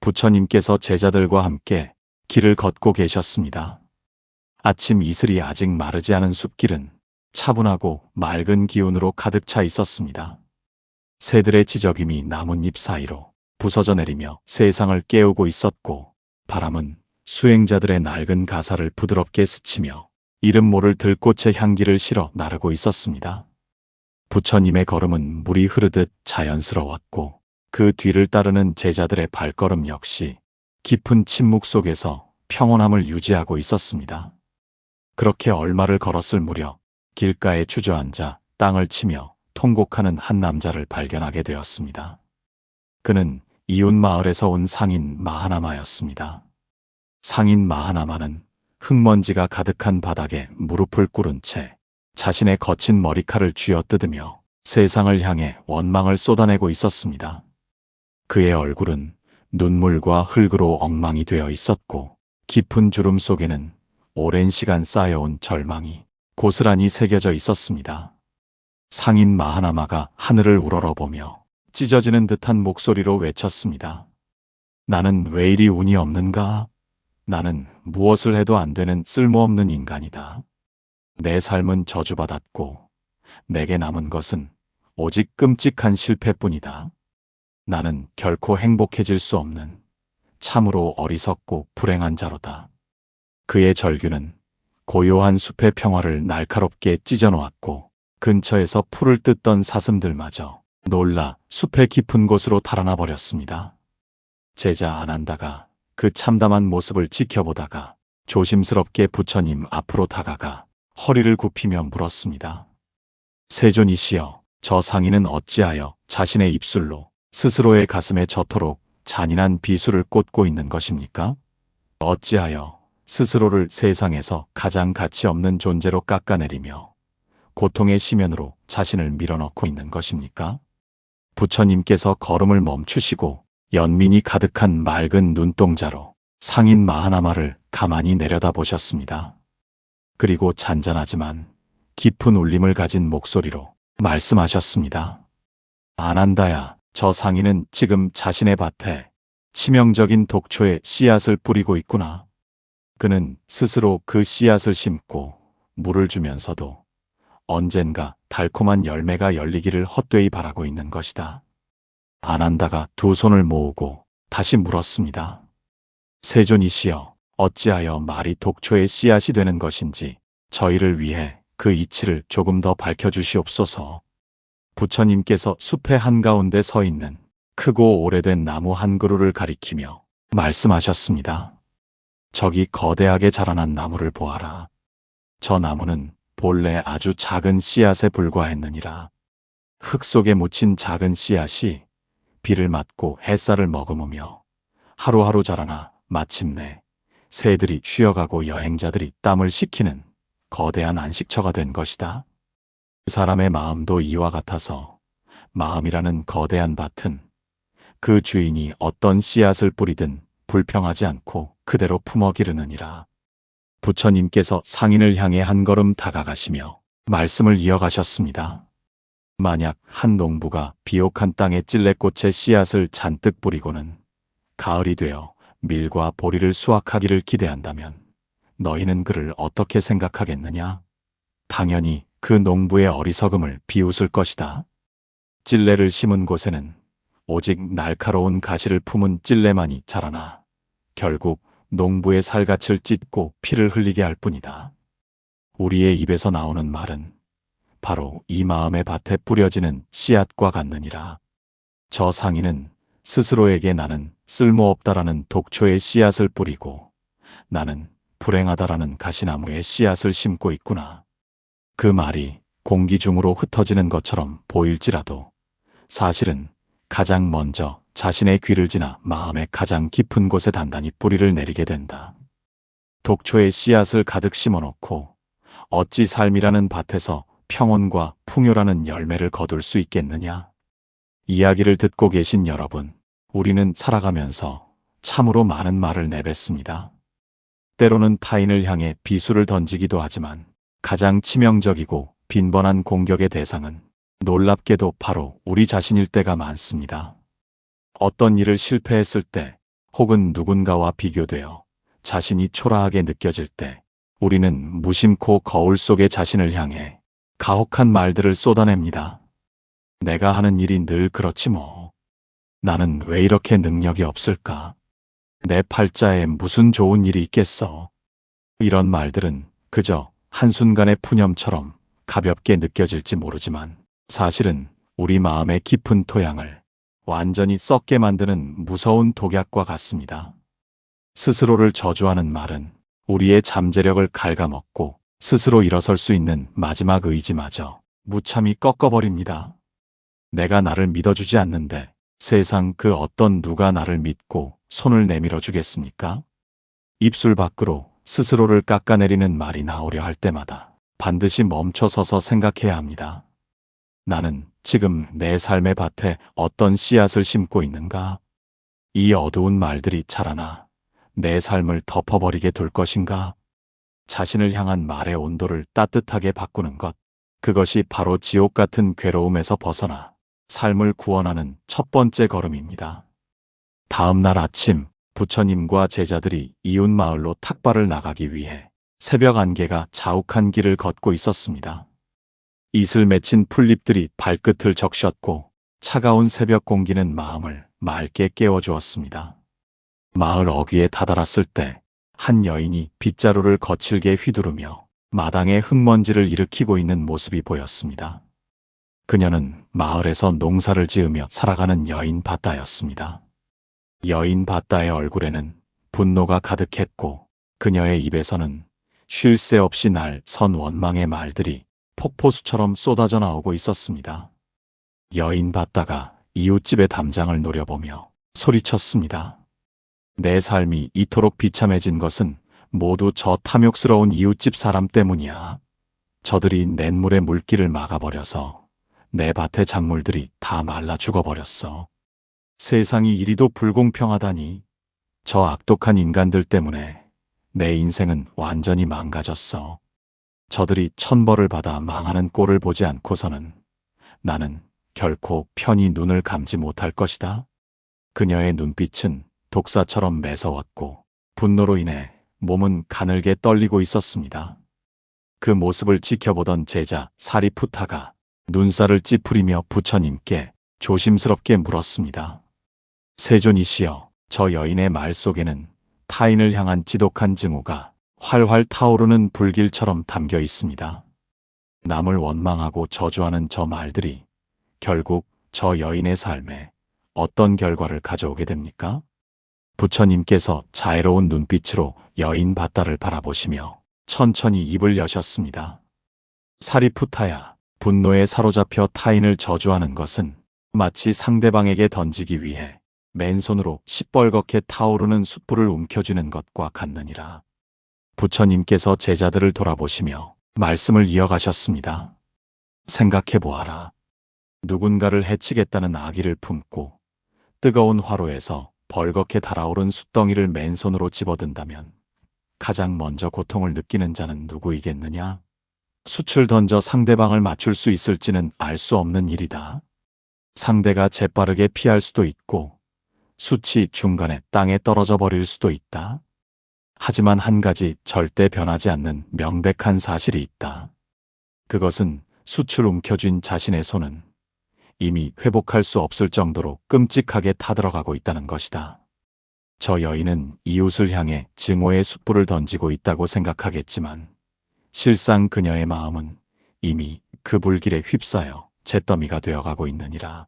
부처님께서 제자들과 함께 길을 걷고 계셨습니다. 아침 이슬이 아직 마르지 않은 숲길은 차분하고 맑은 기운으로 가득 차 있었습니다. 새들의 지저귀이 나뭇잎 사이로 부서져 내리며 세상을 깨우고 있었고, 바람은 수행자들의 낡은 가사를 부드럽게 스치며 이름 모를 들꽃의 향기를 실어 나르고 있었습니다. 부처님의 걸음은 물이 흐르듯 자연스러웠고, 그 뒤를 따르는 제자들의 발걸음 역시 깊은 침묵 속에서 평온함을 유지하고 있었습니다. 그렇게 얼마를 걸었을 무렵 길가에 주저앉아 땅을 치며 통곡하는 한 남자를 발견하게 되었습니다. 그는 이웃 마을에서 온 상인 마하나마였습니다. 상인 마하나마는 흙먼지가 가득한 바닥에 무릎을 꿇은 채 자신의 거친 머리칼을 쥐어뜯으며 세상을 향해 원망을 쏟아내고 있었습니다. 그의 얼굴은 눈물과 흙으로 엉망이 되어 있었고, 깊은 주름 속에는 오랜 시간 쌓여온 절망이 고스란히 새겨져 있었습니다. 상인 마하나마가 하늘을 우러러보며 찢어지는 듯한 목소리로 외쳤습니다. 나는 왜 이리 운이 없는가? 나는 무엇을 해도 안 되는 쓸모없는 인간이다. 내 삶은 저주받았고 내게 남은 것은 오직 끔찍한 실패뿐이다. 나는 결코 행복해질 수 없는 참으로 어리석고 불행한 자로다. 그의 절규는 고요한 숲의 평화를 날카롭게 찢어놓았고, 근처에서 풀을 뜯던 사슴들마저 놀라 숲의 깊은 곳으로 달아나 버렸습니다. 제자 아난다가 그 참담한 모습을 지켜보다가 조심스럽게 부처님 앞으로 다가가 허리를 굽히며 물었습니다. 세존이시여, 저 상인은 어찌하여 자신의 입술로 스스로의 가슴에 저토록 잔인한 비수를 꽂고 있는 것입니까? 어찌하여 스스로를 세상에서 가장 가치 없는 존재로 깎아내리며 고통의 심연으로 자신을 밀어넣고 있는 것입니까? 부처님께서 걸음을 멈추시고 연민이 가득한 맑은 눈동자로 상인 마하나마를 가만히 내려다보셨습니다. 그리고 잔잔하지만 깊은 울림을 가진 목소리로 말씀하셨습니다. 아난다야, 저 상인은 지금 자신의 밭에 치명적인 독초의 씨앗을 뿌리고 있구나. 그는 스스로 그 씨앗을 심고 물을 주면서도 언젠가 달콤한 열매가 열리기를 헛되이 바라고 있는 것이다. 아난다가 두 손을 모으고 다시 물었습니다. 세존이시여, 어찌하여 말이 독초의 씨앗이 되는 것인지 저희를 위해 그 이치를 조금 더 밝혀주시옵소서. 부처님께서 숲의 한가운데 서 있는 크고 오래된 나무 한 그루를 가리키며 말씀하셨습니다. 저기 거대하게 자라난 나무를 보아라. 저 나무는 본래 아주 작은 씨앗에 불과했느니라. 흙 속에 묻힌 작은 씨앗이 비를 맞고 햇살을 머금으며 하루하루 자라나 마침내 새들이 쉬어가고 여행자들이 땀을 식히는 거대한 안식처가 된 것이다. 그 사람의 마음도 이와 같아서 마음이라는 거대한 밭은 그 주인이 어떤 씨앗을 뿌리든 불평하지 않고 그대로 품어 기르느니라. 부처님께서 상인을 향해 한 걸음 다가가시며 말씀을 이어가셨습니다. 만약 한 농부가 비옥한 땅에 찔레꽃의 씨앗을 잔뜩 뿌리고는 가을이 되어 밀과 보리를 수확하기를 기대한다면 너희는 그를 어떻게 생각하겠느냐? 당연히 그 농부의 어리석음을 비웃을 것이다. 찔레를 심은 곳에는 오직 날카로운 가시를 품은 찔레만이 자라나 결국 농부의 살갗을 찢고 피를 흘리게 할 뿐이다. 우리의 입에서 나오는 말은 바로 이 마음의 밭에 뿌려지는 씨앗과 같느니라. 저 상인은 스스로에게 나는 쓸모없다라는 독초의 씨앗을 뿌리고 나는 불행하다라는 가시나무의 씨앗을 심고 있구나. 그 말이 공기 중으로 흩어지는 것처럼 보일지라도 사실은 가장 먼저 자신의 귀를 지나 마음의 가장 깊은 곳에 단단히 뿌리를 내리게 된다. 독초의 씨앗을 가득 심어놓고 어찌 삶이라는 밭에서 평온과 풍요라는 열매를 거둘 수 있겠느냐? 이야기를 듣고 계신 여러분, 우리는 살아가면서 참으로 많은 말을 내뱉습니다. 때로는 타인을 향해 비수를 던지기도 하지만 가장 치명적이고 빈번한 공격의 대상은 놀랍게도 바로 우리 자신일 때가 많습니다. 어떤 일을 실패했을 때 혹은 누군가와 비교되어 자신이 초라하게 느껴질 때 우리는 무심코 거울 속의 자신을 향해 가혹한 말들을 쏟아냅니다. 내가 하는 일이 늘 그렇지 뭐. 나는 왜 이렇게 능력이 없을까? 내 팔자에 무슨 좋은 일이 있겠어? 이런 말들은 그저 한순간의 푸념처럼 가볍게 느껴질지 모르지만 사실은 우리 마음의 깊은 토양을 완전히 썩게 만드는 무서운 독약과 같습니다. 스스로를 저주하는 말은 우리의 잠재력을 갉아먹고 스스로 일어설 수 있는 마지막 의지마저 무참히 꺾어버립니다. 내가 나를 믿어주지 않는데 세상 그 어떤 누가 나를 믿고 손을 내밀어 주겠습니까? 입술 밖으로 스스로를 깎아내리는 말이 나오려 할 때마다 반드시 멈춰서서 생각해야 합니다. 나는 지금 내 삶의 밭에 어떤 씨앗을 심고 있는가? 이 어두운 말들이 자라나 내 삶을 덮어버리게 둘 것인가? 자신을 향한 말의 온도를 따뜻하게 바꾸는 것, 그것이 바로 지옥 같은 괴로움에서 벗어나 삶을 구원하는 첫 번째 걸음입니다. 다음 날 아침, 부처님과 제자들이 이웃 마을로 탁발을 나가기 위해 새벽 안개가 자욱한 길을 걷고 있었습니다. 이슬 맺힌 풀잎들이 발끝을 적셨고 차가운 새벽 공기는 마음을 맑게 깨워주었습니다. 마을 어귀에 다다랐을 때 한 여인이 빗자루를 거칠게 휘두르며 마당에 흙먼지를 일으키고 있는 모습이 보였습니다. 그녀는 마을에서 농사를 지으며 살아가는 여인 바다였습니다. 여인 바다의 얼굴에는 분노가 가득했고 그녀의 입에서는 쉴 새 없이 날 선 원망의 말들이 폭포수처럼 쏟아져 나오고 있었습니다. 여인 바다가 이웃집의 담장을 노려보며 소리쳤습니다. 내 삶이 이토록 비참해진 것은 모두 저 탐욕스러운 이웃집 사람 때문이야. 저들이 냇물의 물길을 막아버려서 내 밭의 작물들이 다 말라 죽어버렸어. 세상이 이리도 불공평하다니. 저 악독한 인간들 때문에 내 인생은 완전히 망가졌어. 저들이 천벌을 받아 망하는 꼴을 보지 않고서는 나는 결코 편히 눈을 감지 못할 것이다. 그녀의 눈빛은 독사처럼 매서웠고 분노로 인해 몸은 가늘게 떨리고 있었습니다. 그 모습을 지켜보던 제자 사리푸타가 눈살을 찌푸리며 부처님께 조심스럽게 물었습니다. 세존이시여, 저 여인의 말 속에는 타인을 향한 지독한 증오가 활활 타오르는 불길처럼 담겨 있습니다. 남을 원망하고 저주하는 저 말들이 결국 저 여인의 삶에 어떤 결과를 가져오게 됩니까? 부처님께서 자애로운 눈빛으로 여인 바다를 바라보시며 천천히 입을 여셨습니다. 사리푸타야, 분노에 사로잡혀 타인을 저주하는 것은 마치 상대방에게 던지기 위해 맨손으로 시뻘겋게 타오르는 숯불을 움켜쥐는 것과 같느니라. 부처님께서 제자들을 돌아보시며 말씀을 이어가셨습니다. 생각해보아라. 누군가를 해치겠다는 악의를 품고 뜨거운 화로에서 벌겋게 달아오른 숯덩이를 맨손으로 집어든다면 가장 먼저 고통을 느끼는 자는 누구이겠느냐? 숯을 던져 상대방을 맞출 수 있을지는 알 수 없는 일이다. 상대가 재빠르게 피할 수도 있고 숯이 중간에 땅에 떨어져 버릴 수도 있다. 하지만 한 가지 절대 변하지 않는 명백한 사실이 있다. 그것은 숯을 움켜쥔 자신의 손은 이미 회복할 수 없을 정도로 끔찍하게 타들어가고 있다는 것이다. 저 여인은 이웃을 향해 증오의 숯불을 던지고 있다고 생각하겠지만 실상 그녀의 마음은 이미 그 불길에 휩싸여 잿더미가 되어가고 있느니라.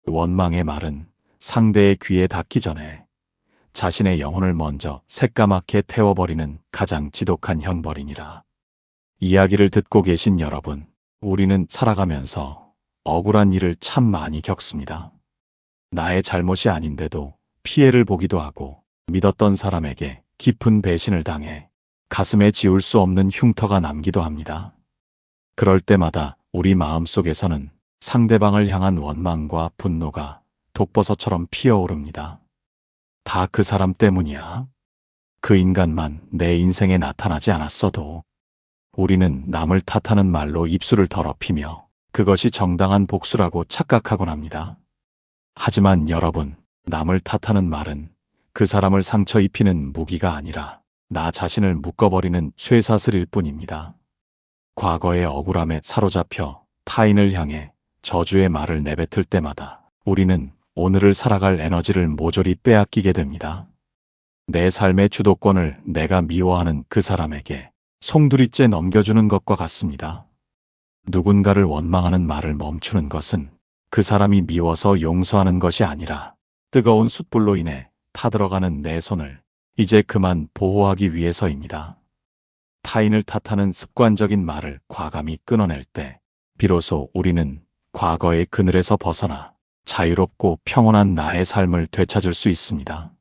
원망의 말은 상대의 귀에 닿기 전에 자신의 영혼을 먼저 새까맣게 태워버리는 가장 지독한 형벌이니라. 이야기를 듣고 계신 여러분, 우리는 살아가면서 억울한 일을 참 많이 겪습니다. 나의 잘못이 아닌데도 피해를 보기도 하고 믿었던 사람에게 깊은 배신을 당해 가슴에 지울 수 없는 흉터가 남기도 합니다. 그럴 때마다 우리 마음속에서는 상대방을 향한 원망과 분노가 독버섯처럼 피어오릅니다. 다 그 사람 때문이야. 그 인간만 내 인생에 나타나지 않았어도. 우리는 남을 탓하는 말로 입술을 더럽히며 그것이 정당한 복수라고 착각하곤 합니다. 하지만 여러분, 남을 탓하는 말은 그 사람을 상처 입히는 무기가 아니라 나 자신을 묶어버리는 쇠사슬일 뿐입니다. 과거의 억울함에 사로잡혀 타인을 향해 저주의 말을 내뱉을 때마다 우리는 오늘을 살아갈 에너지를 모조리 빼앗기게 됩니다. 내 삶의 주도권을 내가 미워하는 그 사람에게 송두리째 넘겨주는 것과 같습니다. 누군가를 원망하는 말을 멈추는 것은 그 사람이 미워서 용서하는 것이 아니라 뜨거운 숯불로 인해 타들어가는 내 손을 이제 그만 보호하기 위해서입니다. 타인을 탓하는 습관적인 말을 과감히 끊어낼 때 비로소 우리는 과거의 그늘에서 벗어나 자유롭고 평온한 나의 삶을 되찾을 수 있습니다.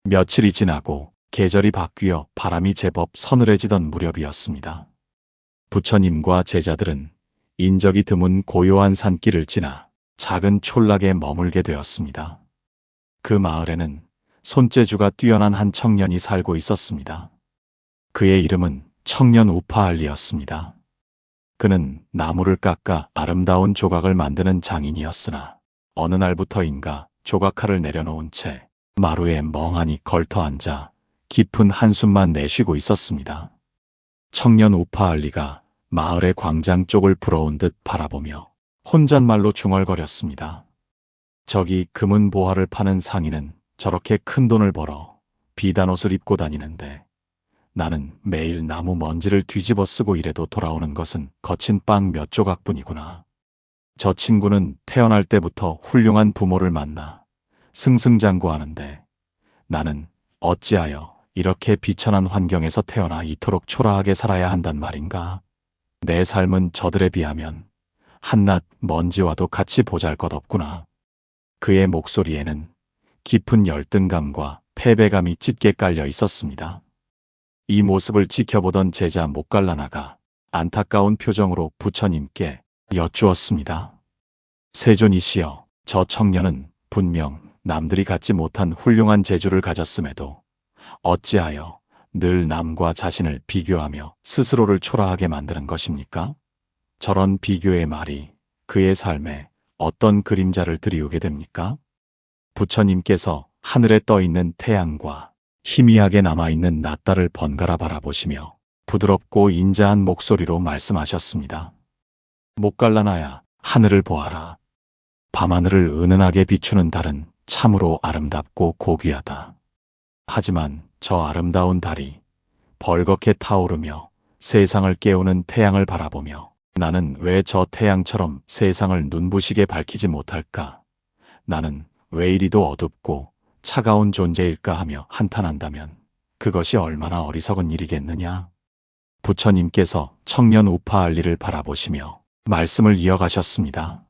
며칠이 지나고 계절이 바뀌어 바람이 제법 서늘해지던 무렵이었습니다. 부처님과 제자들은 인적이 드문 고요한 산길을 지나 작은 촌락에 머물게 되었습니다. 그 마을에는 손재주가 뛰어난 한 청년이 살고 있었습니다. 그의 이름은 청년 우파알리였습니다. 그는 나무를 깎아 아름다운 조각을 만드는 장인이었으나 어느 날부터인가 조각칼을 내려놓은 채 마루에 멍하니 걸터앉아 깊은 한숨만 내쉬고 있었습니다. 청년 우파알리가 마을의 광장 쪽을 부러운 듯 바라보며 혼잣말로 중얼거렸습니다. 저기 금은 보화를 파는 상인은 저렇게 큰 돈을 벌어 비단 옷을 입고 다니는데 나는 매일 나무 먼지를 뒤집어 쓰고 일해도 돌아오는 것은 거친 빵 몇 조각뿐이구나. 저 친구는 태어날 때부터 훌륭한 부모를 만나 승승장구하는데 나는 어찌하여 이렇게 비천한 환경에서 태어나 이토록 초라하게 살아야 한단 말인가. 내 삶은 저들에 비하면 한낱 먼지와도 같이 보잘것없구나. 그의 목소리에는 깊은 열등감과 패배감이 짙게 깔려 있었습니다. 이 모습을 지켜보던 제자 목갈라나가 안타까운 표정으로 부처님께 여쭈었습니다. 세존이시여, 저 청년은 분명 남들이 갖지 못한 훌륭한 재주를 가졌음에도 어찌하여 늘 남과 자신을 비교하며 스스로를 초라하게 만드는 것입니까? 저런 비교의 말이 그의 삶에 어떤 그림자를 드리우게 됩니까? 부처님께서 하늘에 떠있는 태양과 희미하게 남아있는 낫달을 번갈아 바라보시며 부드럽고 인자한 목소리로 말씀하셨습니다. 목갈라나야, 하늘을 보아라. 밤하늘을 은은하게 비추는 달은 참으로 아름답고 고귀하다. 하지만 저 아름다운 달이 벌겋게 타오르며 세상을 깨우는 태양을 바라보며 나는 왜 저 태양처럼 세상을 눈부시게 밝히지 못할까? 나는 왜 이리도 어둡고 차가운 존재일까 하며 한탄한다면 그것이 얼마나 어리석은 일이겠느냐? 부처님께서 청년 우파알리를 바라보시며 말씀을 이어가셨습니다.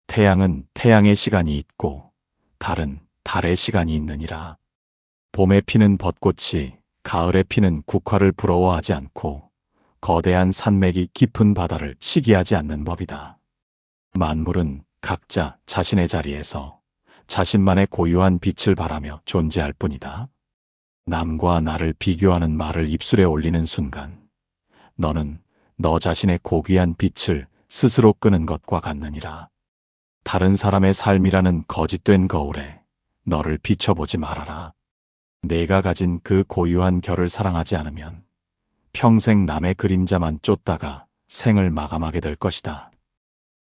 태양은 태양의 시간이 있고 달은 달의 시간이 있느니라. 봄에 피는 벚꽃이 가을에 피는 국화를 부러워하지 않고 거대한 산맥이 깊은 바다를 시기하지 않는 법이다. 만물은 각자 자신의 자리에서 자신만의 고유한 빛을 발하며 존재할 뿐이다. 남과 나를 비교하는 말을 입술에 올리는 순간 너는 너 자신의 고귀한 빛을 스스로 끄는 것과 같느니라. 다른 사람의 삶이라는 거짓된 거울에 너를 비춰보지 말아라. 내가 가진 그 고유한 결을 사랑하지 않으면 평생 남의 그림자만 쫓다가 생을 마감하게 될 것이다.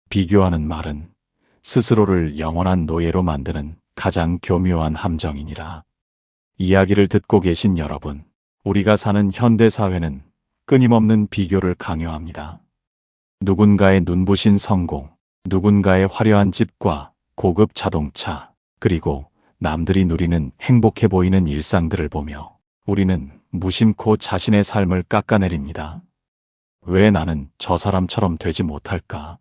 비교하는 말은 스스로를 영원한 노예로 만드는 가장 교묘한 함정이니라. 이야기를 듣고 계신 여러분, 우리가 사는 현대사회는 끊임없는 비교를 강요합니다. 누군가의 눈부신 성공, 누군가의 화려한 집과 고급 자동차, 그리고 남들이 누리는 행복해 보이는 일상들을 보며 우리는 무심코 자신의 삶을 깎아내립니다. 왜 나는 저 사람처럼 되지 못할까?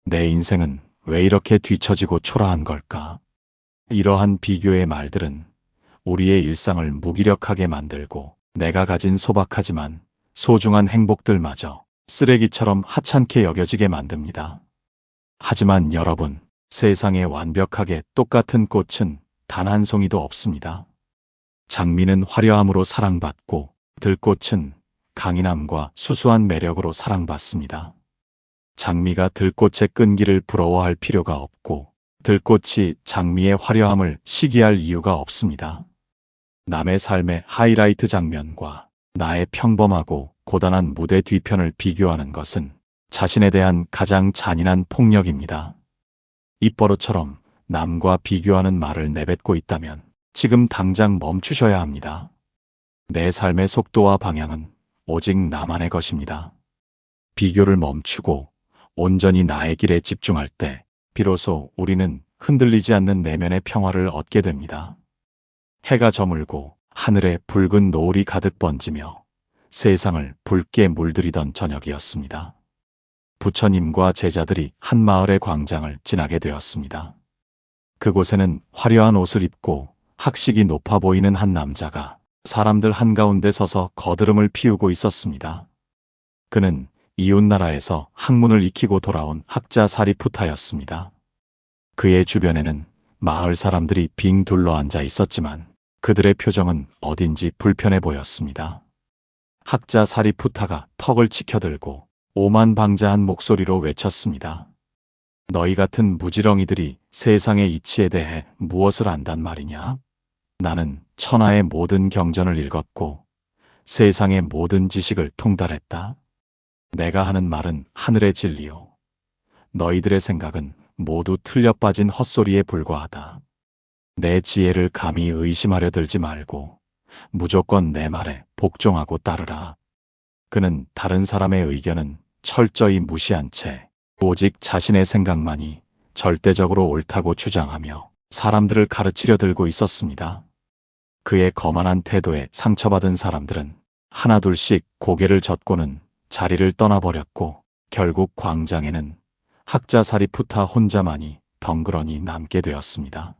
내 인생은 왜 이렇게 뒤처지고 초라한 걸까? 이러한 비교의 말들은 우리의 일상을 무기력하게 만들고 내가 가진 소박하지만 소중한 행복들마저 쓰레기처럼 하찮게 여겨지게 만듭니다. 하지만 여러분, 세상에 완벽하게 똑같은 꽃은 단 한 송이도 없습니다. 장미는 화려함으로 사랑받고 들꽃은 강인함과 수수한 매력으로 사랑받습니다. 장미가 들꽃의 끈기를 부러워할 필요가 없고 들꽃이 장미의 화려함을 시기할 이유가 없습니다. 남의 삶의 하이라이트 장면과 나의 평범하고 고단한 무대 뒤편을 비교하는 것은 자신에 대한 가장 잔인한 폭력입니다. 입버릇처럼 남과 비교하는 말을 내뱉고 있다면 지금 당장 멈추셔야 합니다. 내 삶의 속도와 방향은 오직 나만의 것입니다. 비교를 멈추고 온전히 나의 길에 집중할 때 비로소 우리는 흔들리지 않는 내면의 평화를 얻게 됩니다. 해가 저물고 하늘에 붉은 노을이 가득 번지며 세상을 붉게 물들이던 저녁이었습니다. 부처님과 제자들이 한 마을의 광장을 지나게 되었습니다. 그곳에는 화려한 옷을 입고 학식이 높아 보이는 한 남자가 사람들 한가운데 서서 거드름을 피우고 있었습니다. 그는 이웃나라에서 학문을 익히고 돌아온 학자 사리푸타였습니다. 그의 주변에는 마을 사람들이 빙 둘러앉아 있었지만 그들의 표정은 어딘지 불편해 보였습니다. 학자 사리푸타가 턱을 치켜들고 오만방자한 목소리로 외쳤습니다. 너희 같은 무지렁이들이 세상의 이치에 대해 무엇을 안단 말이냐? 나는 천하의 모든 경전을 읽었고 세상의 모든 지식을 통달했다. 내가 하는 말은 하늘의 진리요. 너희들의 생각은 모두 틀려 빠진 헛소리에 불과하다. 내 지혜를 감히 의심하려 들지 말고 무조건 내 말에 복종하고 따르라. 그는 다른 사람의 의견은 철저히 무시한 채 오직 자신의 생각만이 절대적으로 옳다고 주장하며 사람들을 가르치려 들고 있었습니다. 그의 거만한 태도에 상처받은 사람들은 하나둘씩 고개를 젓고는 자리를 떠나버렸고 결국 광장에는 학자 사리푸타 혼자만이 덩그러니 남게 되었습니다.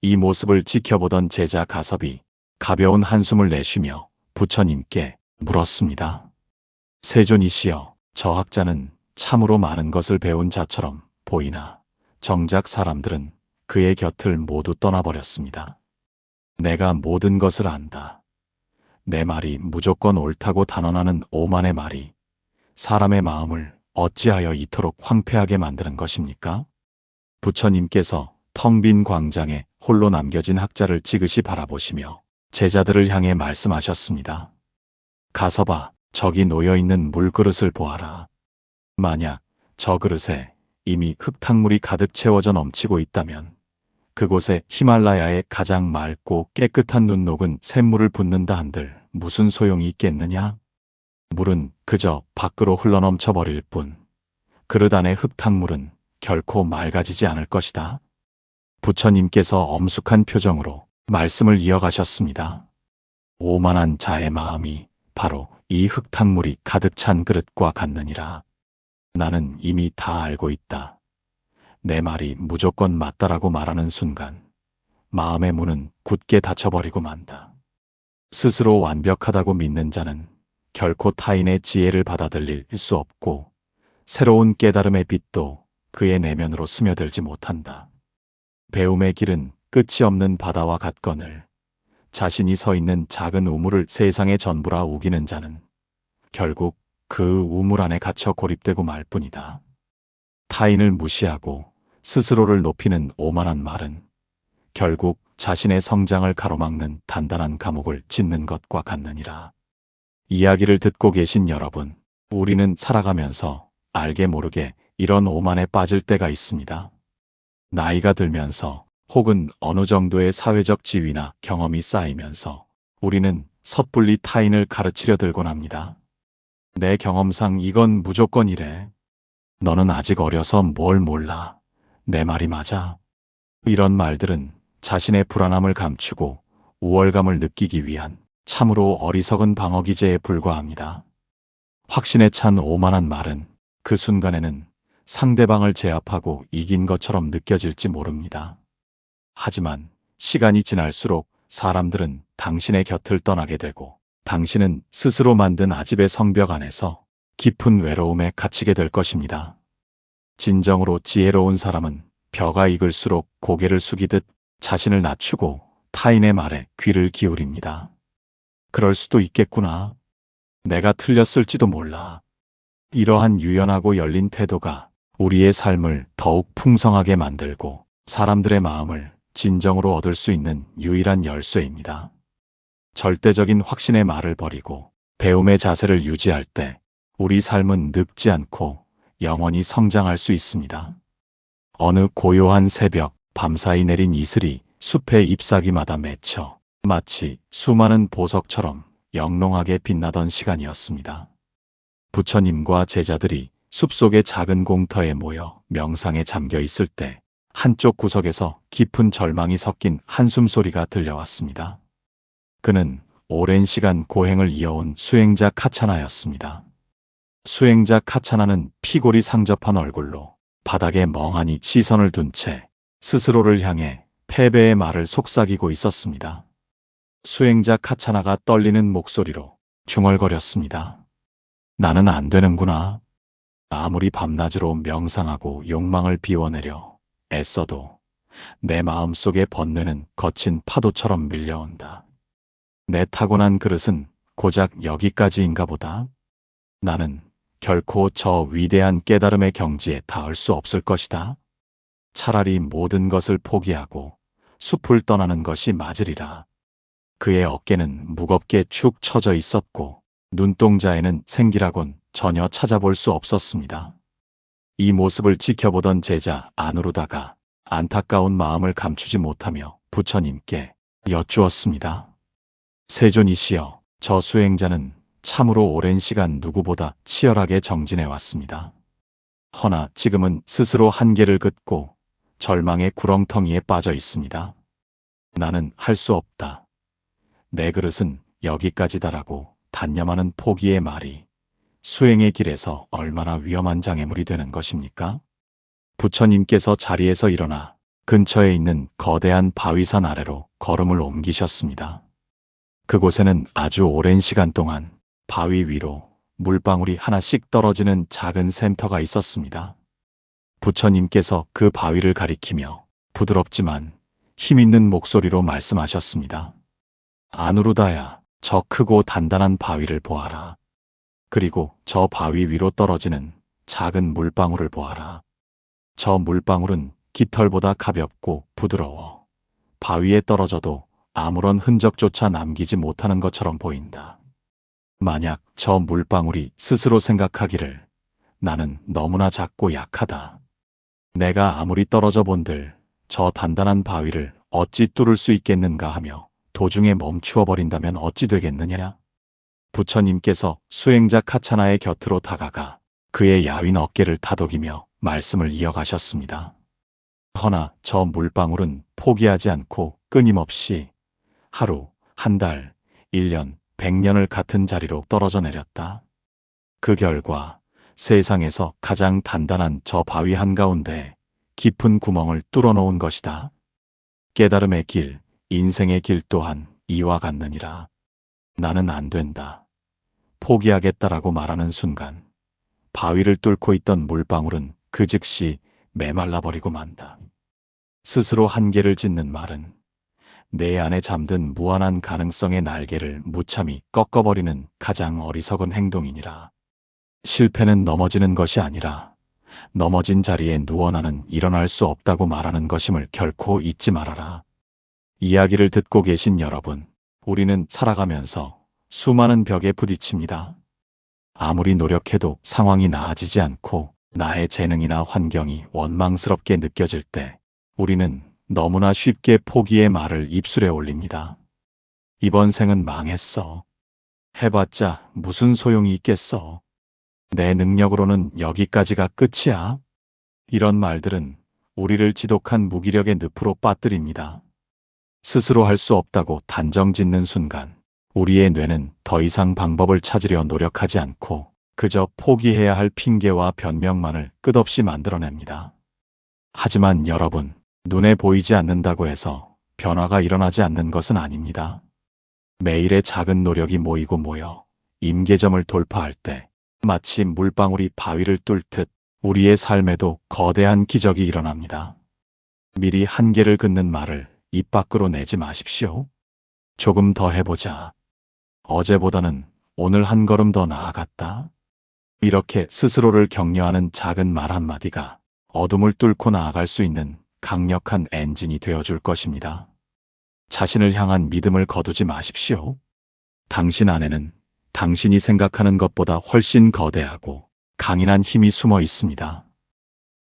이 모습을 지켜보던 제자 가섭이 가벼운 한숨을 내쉬며 부처님께 물었습니다. 세존이시여, 저 학자는 참으로 많은 것을 배운 자처럼 보이나 정작 사람들은 그의 곁을 모두 떠나버렸습니다. 내가 모든 것을 안다. 내 말이 무조건 옳다고 단언하는 오만의 말이 사람의 마음을 어찌하여 이토록 황폐하게 만드는 것입니까? 부처님께서 텅 빈 광장에 홀로 남겨진 학자를 지그시 바라보시며 제자들을 향해 말씀하셨습니다. 가섭아, 저기 놓여있는 물그릇을 보아라. 만약 저 그릇에 이미 흙탕물이 가득 채워져 넘치고 있다면 그곳에 히말라야의 가장 맑고 깨끗한 눈 녹은 샘물을 붓는다 한들 무슨 소용이 있겠느냐? 물은 그저 밖으로 흘러넘쳐 버릴 뿐 그릇 안의 흙탕물은 결코 맑아지지 않을 것이다. 부처님께서 엄숙한 표정으로 말씀을 이어가셨습니다. 오만한 자의 마음이 바로 이 흙탕물이 가득 찬 그릇과 같느니라. 나는 이미 다 알고 있다. 내 말이 무조건 맞다라고 말하는 순간 마음의 문은 굳게 닫혀버리고 만다. 스스로 완벽하다고 믿는 자는 결코 타인의 지혜를 받아들일 수 없고 새로운 깨달음의 빛도 그의 내면으로 스며들지 못한다. 배움의 길은 끝이 없는 바다와 같거늘 자신이 서 있는 작은 우물을 세상의 전부라 우기는 자는 결국 그 우물 안에 갇혀 고립되고 말 뿐이다. 타인을 무시하고 스스로를 높이는 오만한 말은 결국 자신의 성장을 가로막는 단단한 감옥을 짓는 것과 같느니라. 이야기를 듣고 계신 여러분, 우리는 살아가면서 알게 모르게 이런 오만에 빠질 때가 있습니다. 나이가 들면서 혹은 어느 정도의 사회적 지위나 경험이 쌓이면서 우리는 섣불리 타인을 가르치려 들곤 합니다. 내 경험상 이건 무조건 이래. 너는 아직 어려서 뭘 몰라. 내 말이 맞아. 이런 말들은 자신의 불안함을 감추고 우월감을 느끼기 위한 참으로 어리석은 방어 기제에 불과합니다. 확신에 찬 오만한 말은 그 순간에는 상대방을 제압하고 이긴 것처럼 느껴질지 모릅니다. 하지만 시간이 지날수록 사람들은 당신의 곁을 떠나게 되고 당신은 스스로 만든 아집의 성벽 안에서 깊은 외로움에 갇히게 될 것입니다. 진정으로 지혜로운 사람은 벼가 익을수록 고개를 숙이듯 자신을 낮추고 타인의 말에 귀를 기울입니다. 그럴 수도 있겠구나. 내가 틀렸을지도 몰라. 이러한 유연하고 열린 태도가 우리의 삶을 더욱 풍성하게 만들고 사람들의 마음을 진정으로 얻을 수 있는 유일한 열쇠입니다. 절대적인 확신의 말을 버리고 배움의 자세를 유지할 때 우리 삶은 늙지 않고 영원히 성장할 수 있습니다. 어느 고요한 새벽, 밤사이 내린 이슬이 숲의 잎사귀마다 맺혀 마치 수많은 보석처럼 영롱하게 빛나던 시간이었습니다. 부처님과 제자들이 숲속의 작은 공터에 모여 명상에 잠겨 있을 때 한쪽 구석에서 깊은 절망이 섞인 한숨 소리가 들려왔습니다. 그는 오랜 시간 고행을 이어온 수행자 카차나였습니다. 수행자 카차나는 피골이 상접한 얼굴로 바닥에 멍하니 시선을 둔 채 스스로를 향해 패배의 말을 속삭이고 있었습니다. 수행자 카차나가 떨리는 목소리로 중얼거렸습니다. 나는 안 되는구나. 아무리 밤낮으로 명상하고 욕망을 비워내려 애써도 내 마음속에 번뇌는 거친 파도처럼 밀려온다. 내 타고난 그릇은 고작 여기까지인가 보다. 나는 결코 저 위대한 깨달음의 경지에 닿을 수 없을 것이다. 차라리 모든 것을 포기하고 숲을 떠나는 것이 맞으리라. 그의 어깨는 무겁게 축 처져 있었고 눈동자에는 생기라곤 전혀 찾아볼 수 없었습니다. 이 모습을 지켜보던 제자 아누루다가 안타까운 마음을 감추지 못하며 부처님께 여쭈었습니다. 세존이시여, 저 수행자는 참으로 오랜 시간 누구보다 치열하게 정진해 왔습니다. 허나 지금은 스스로 한계를 긋고 절망의 구렁텅이에 빠져 있습니다. 나는 할 수 없다. 내 그릇은 여기까지다라고 단념하는 포기의 말이 수행의 길에서 얼마나 위험한 장애물이 되는 것입니까? 부처님께서 자리에서 일어나 근처에 있는 거대한 바위산 아래로 걸음을 옮기셨습니다. 그곳에는 아주 오랜 시간 동안 바위 위로 물방울이 하나씩 떨어지는 작은 샘터가 있었습니다. 부처님께서 그 바위를 가리키며 부드럽지만 힘있는 목소리로 말씀하셨습니다. 아누루다야, 저 크고 단단한 바위를 보아라. 그리고 저 바위 위로 떨어지는 작은 물방울을 보아라. 저 물방울은 깃털보다 가볍고 부드러워 바위에 떨어져도 아무런 흔적조차 남기지 못하는 것처럼 보인다. 만약 저 물방울이 스스로 생각하기를 나는 너무나 작고 약하다. 내가 아무리 떨어져 본들 저 단단한 바위를 어찌 뚫을 수 있겠는가 하며 도중에 멈추어 버린다면 어찌 되겠느냐? 부처님께서 수행자 카차나의 곁으로 다가가 그의 야윈 어깨를 다독이며 말씀을 이어가셨습니다. 허나 저 물방울은 포기하지 않고 끊임없이 하루, 한 달, 1년, 100년을 같은 자리로 떨어져 내렸다. 그 결과 세상에서 가장 단단한 저 바위 한가운데 깊은 구멍을 뚫어놓은 것이다. 깨달음의 길, 인생의 길 또한 이와 같느니라. 나는 안 된다. 포기하겠다라고 말하는 순간 바위를 뚫고 있던 물방울은 그 즉시 메말라버리고 만다. 스스로 한계를 짓는 말은 내 안에 잠든 무한한 가능성의 날개를 무참히 꺾어버리는 가장 어리석은 행동이니라. 실패는 넘어지는 것이 아니라 넘어진 자리에 누워나는 일어날 수 없다고 말하는 것임을 결코 잊지 말아라. 이야기를 듣고 계신 여러분, 우리는 살아가면서 수많은 벽에 부딪힙니다. 아무리 노력해도 상황이 나아지지 않고 나의 재능이나 환경이 원망스럽게 느껴질 때 우리는 너무나 쉽게 포기의 말을 입술에 올립니다. 이번 생은 망했어. 해봤자 무슨 소용이 있겠어. 내 능력으로는 여기까지가 끝이야. 이런 말들은 우리를 지독한 무기력의 늪으로 빠뜨립니다. 스스로 할 수 없다고 단정 짓는 순간 우리의 뇌는 더 이상 방법을 찾으려 노력하지 않고 그저 포기해야 할 핑계와 변명만을 끝없이 만들어냅니다. 하지만 여러분, 눈에 보이지 않는다고 해서 변화가 일어나지 않는 것은 아닙니다. 매일의 작은 노력이 모이고 모여 임계점을 돌파할 때 마치 물방울이 바위를 뚫듯 우리의 삶에도 거대한 기적이 일어납니다. 미리 한계를 긋는 말을 입 밖으로 내지 마십시오. 조금 더 해보자. 어제보다는 오늘 한 걸음 더 나아갔다. 이렇게 스스로를 격려하는 작은 말 한마디가 어둠을 뚫고 나아갈 수 있는 강력한 엔진이 되어줄 것입니다. 자신을 향한 믿음을 거두지 마십시오. 당신 안에는 당신이 생각하는 것보다 훨씬 거대하고 강인한 힘이 숨어 있습니다.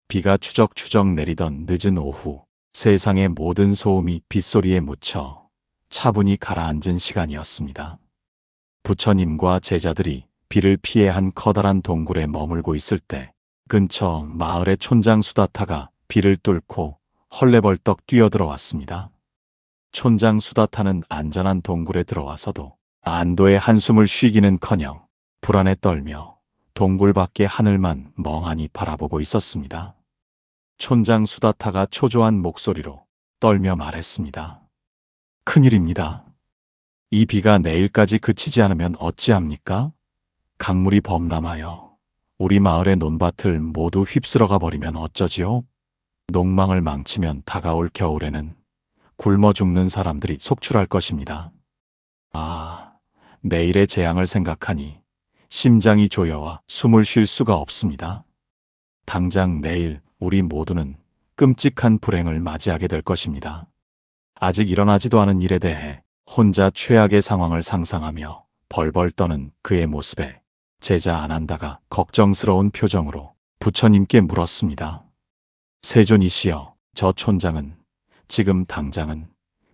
비가 추적추적 내리던 늦은 오후, 세상의 모든 소음이 빗소리에 묻혀 차분히 가라앉은 시간이었습니다. 부처님과 제자들이 비를 피해 한 커다란 동굴에 머물고 있을 때 근처 마을의 촌장 수다타가 비를 뚫고 헐레벌떡 뛰어들어왔습니다. 촌장 수다타는 안전한 동굴에 들어와서도 안도의 한숨을 쉬기는커녕 불안에 떨며 동굴 밖의 하늘만 멍하니 바라보고 있었습니다. 촌장 수다타가 초조한 목소리로 떨며 말했습니다. 큰일입니다. 이 비가 내일까지 그치지 않으면 어찌합니까? 강물이 범람하여 우리 마을의 논밭을 모두 휩쓸어가 버리면 어쩌지요? 농망을 망치면 다가올 겨울에는 굶어 죽는 사람들이 속출할 것입니다. 아, 내일의 재앙을 생각하니 심장이 조여와 숨을 쉴 수가 없습니다. 당장 내일 우리 모두는 끔찍한 불행을 맞이하게 될 것입니다. 아직 일어나지도 않은 일에 대해 혼자 최악의 상황을 상상하며 벌벌 떠는 그의 모습에 제자 아난다가 걱정스러운 표정으로 부처님께 물었습니다. 세존이시여, 저 촌장은 지금 당장은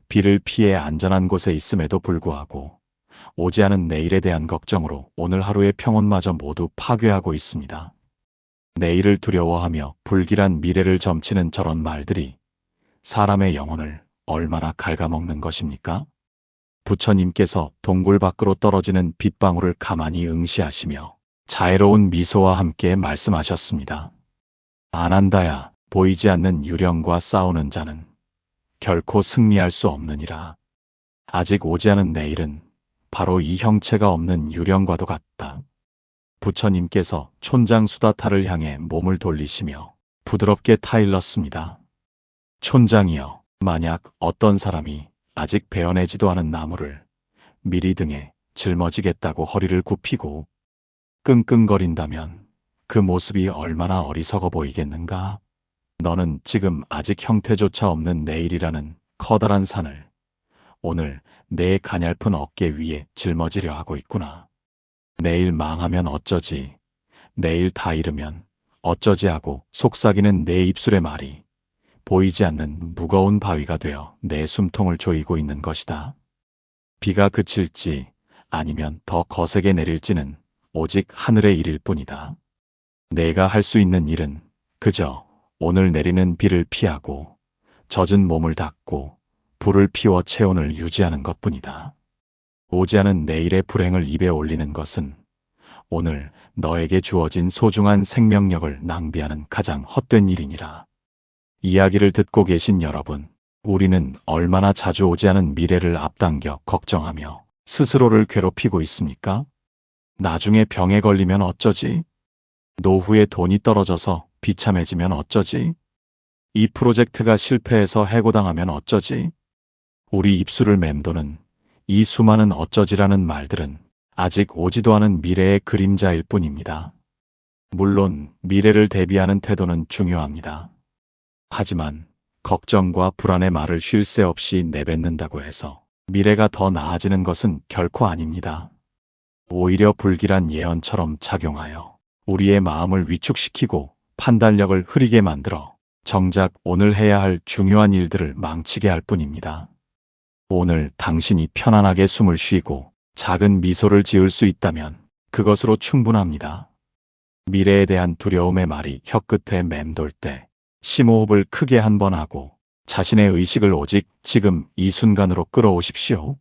비를 피해 안전한 곳에 있음에도 불구하고 오지 않은 내일에 대한 걱정으로 오늘 하루의 평온마저 모두 파괴하고 있습니다. 내일을 두려워하며 불길한 미래를 점치는 저런 말들이 사람의 영혼을 얼마나 갉아먹는 것입니까? 부처님께서 동굴 밖으로 떨어지는 빗방울을 가만히 응시하시며 자애로운 미소와 함께 말씀하셨습니다. 아난다야, 보이지 않는 유령과 싸우는 자는 결코 승리할 수 없느니라. 아직 오지 않은 내일은 바로 이 형체가 없는 유령과도 같다. 부처님께서 촌장 수다타를 향해 몸을 돌리시며 부드럽게 타일렀습니다. 촌장이여, 만약 어떤 사람이 아직 베어내지도 않은 나무를 미리 등에 짊어지겠다고 허리를 굽히고 끙끙거린다면 그 모습이 얼마나 어리석어 보이겠는가? 너는 지금 아직 형태조차 없는 내일이라는 커다란 산을 오늘 내 가냘픈 어깨 위에 짊어지려 하고 있구나. 내일 망하면 어쩌지, 내일 다 잃으면 어쩌지 하고 속삭이는 내 입술의 말이 보이지 않는 무거운 바위가 되어 내 숨통을 조이고 있는 것이다. 비가 그칠지 아니면 더 거세게 내릴지는 오직 하늘의 일일 뿐이다. 내가 할 수 있는 일은 그저 오늘 내리는 비를 피하고 젖은 몸을 닦고 불을 피워 체온을 유지하는 것뿐이다. 오지 않은 내일의 불행을 입에 올리는 것은 오늘 너에게 주어진 소중한 생명력을 낭비하는 가장 헛된 일이니라. 이야기를 듣고 계신 여러분, 우리는 얼마나 자주 오지 않은 미래를 앞당겨 걱정하며 스스로를 괴롭히고 있습니까? 나중에 병에 걸리면 어쩌지? 노후에 돈이 떨어져서 비참해지면 어쩌지? 이 프로젝트가 실패해서 해고당하면 어쩌지? 우리 입술을 맴도는 이 수많은 어쩌지라는 말들은 아직 오지도 않은 미래의 그림자일 뿐입니다. 물론 미래를 대비하는 태도는 중요합니다. 하지만 걱정과 불안의 말을 쉴 새 없이 내뱉는다고 해서 미래가 더 나아지는 것은 결코 아닙니다. 오히려 불길한 예언처럼 작용하여 우리의 마음을 위축시키고 판단력을 흐리게 만들어 정작 오늘 해야 할 중요한 일들을 망치게 할 뿐입니다. 오늘 당신이 편안하게 숨을 쉬고 작은 미소를 지을 수 있다면 그것으로 충분합니다. 미래에 대한 두려움의 말이 혀끝에 맴돌 때 심호흡을 크게 한 번 하고 자신의 의식을 오직 지금 이 순간으로 끌어오십시오.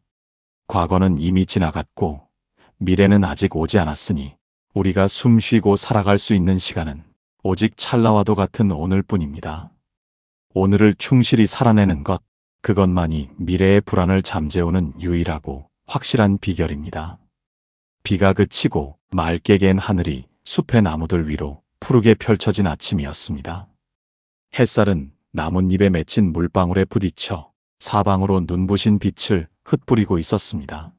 과거는 이미 지나갔고 미래는 아직 오지 않았으니 우리가 숨 쉬고 살아갈 수 있는 시간은 오직 찰나와도 같은 오늘뿐입니다. 오늘을 충실히 살아내는 것, 그것만이 미래의 불안을 잠재우는 유일하고 확실한 비결입니다. 비가 그치고 맑게 갠 하늘이 숲의 나무들 위로 푸르게 펼쳐진 아침이었습니다. 햇살은 나뭇잎에 맺힌 물방울에 부딪혀 사방으로 눈부신 빛을 흩뿌리고 있었습니다.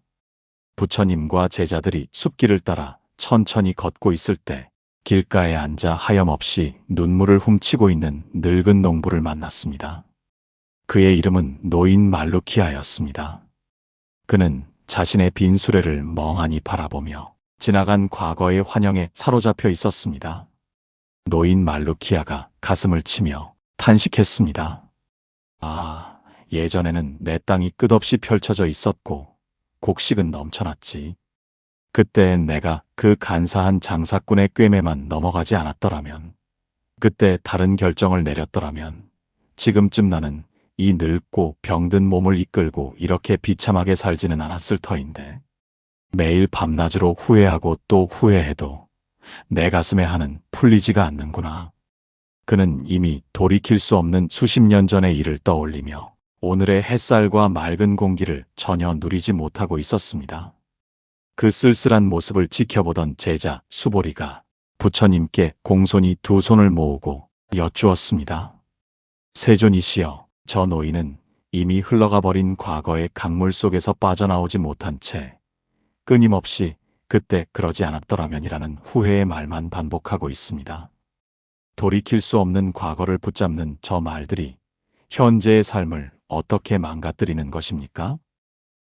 부처님과 제자들이 숲길을 따라 천천히 걷고 있을 때 길가에 앉아 하염없이 눈물을 훔치고 있는 늙은 농부를 만났습니다. 그의 이름은 노인 말루키아였습니다. 그는 자신의 빈 수레를 멍하니 바라보며 지나간 과거의 환영에 사로잡혀 있었습니다. 노인 말루키아가 가슴을 치며 탄식했습니다. 아, 예전에는 내 땅이 끝없이 펼쳐져 있었고 곡식은 넘쳐났지. 그때 내가 그 간사한 장사꾼의 꿰매만 넘어가지 않았더라면, 그때 다른 결정을 내렸더라면 지금쯤 나는 이 늙고 병든 몸을 이끌고 이렇게 비참하게 살지는 않았을 터인데, 매일 밤낮으로 후회하고 또 후회해도 내 가슴에 한은 풀리지가 않는구나. 그는 이미 돌이킬 수 없는 수십 년 전의 일을 떠올리며 오늘의 햇살과 맑은 공기를 전혀 누리지 못하고 있었습니다. 그 쓸쓸한 모습을 지켜보던 제자 수보리가 부처님께 공손히 두 손을 모으고 여쭈었습니다. 세존이시여, 저 노인은 이미 흘러가 버린 과거의 강물 속에서 빠져나오지 못한 채 끊임없이 그때 그러지 않았더라면이라는 후회의 말만 반복하고 있습니다. 돌이킬 수 없는 과거를 붙잡는 저 말들이 현재의 삶을 어떻게 망가뜨리는 것입니까?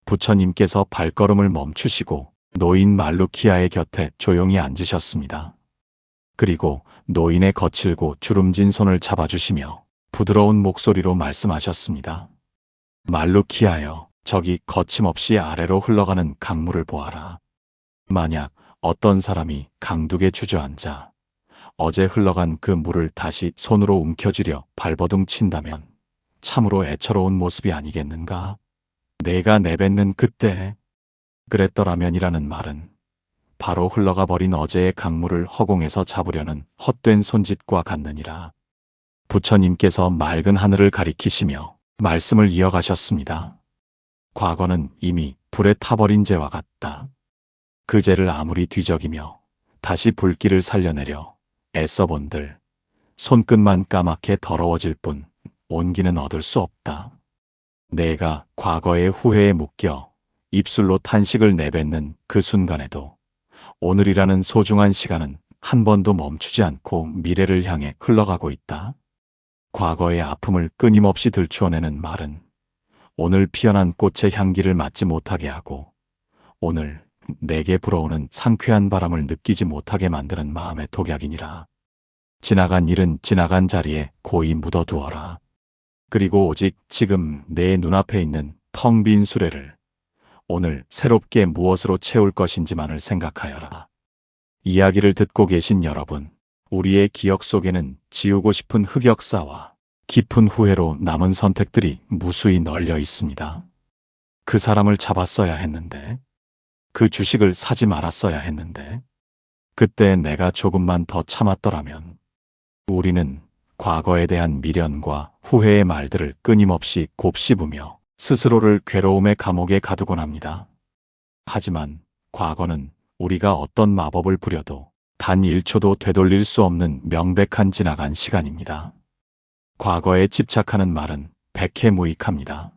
부처님께서 발걸음을 멈추시고 노인 말루키아의 곁에 조용히 앉으셨습니다. 그리고 노인의 거칠고 주름진 손을 잡아주시며 부드러운 목소리로 말씀하셨습니다. 말루키아여, 저기 거침없이 아래로 흘러가는 강물을 보아라. 만약 어떤 사람이 강둑에 주저앉아 어제 흘러간 그 물을 다시 손으로 움켜쥐려 발버둥 친다면 참으로 애처로운 모습이 아니겠는가? 내가 내뱉는 그때 그랬더라면이라는 말은 바로 흘러가 버린 어제의 강물을 허공에서 잡으려는 헛된 손짓과 같느니라. 부처님께서 맑은 하늘을 가리키시며 말씀을 이어가셨습니다. 과거는 이미 불에 타버린 재와 같다. 그 재를 아무리 뒤적이며 다시 불길을 살려내려 애써본들 손끝만 까맣게 더러워질 뿐 온기는 얻을 수 없다. 내가 과거의 후회에 묶여 입술로 탄식을 내뱉는 그 순간에도 오늘이라는 소중한 시간은 한 번도 멈추지 않고 미래를 향해 흘러가고 있다. 과거의 아픔을 끊임없이 들추어내는 말은 오늘 피어난 꽃의 향기를 맡지 못하게 하고 오늘 내게 불어오는 상쾌한 바람을 느끼지 못하게 만드는 마음의 독약이니라. 지나간 일은 지나간 자리에 고이 묻어두어라. 그리고 오직 지금 내 눈앞에 있는 텅 빈 수레를 오늘 새롭게 무엇으로 채울 것인지만을 생각하여라. 이야기를 듣고 계신 여러분, 우리의 기억 속에는 지우고 싶은 흑역사와 깊은 후회로 남은 선택들이 무수히 널려 있습니다. 그 사람을 잡았어야 했는데, 그 주식을 사지 말았어야 했는데, 그때 내가 조금만 더 참았더라면. 우리는 과거에 대한 미련과 후회의 말들을 끊임없이 곱씹으며 스스로를 괴로움의 감옥에 가두곤 합니다. 하지만 과거는 우리가 어떤 마법을 부려도 단 1초도 되돌릴 수 없는 명백한 지나간 시간입니다. 과거에 집착하는 말은 백해무익합니다.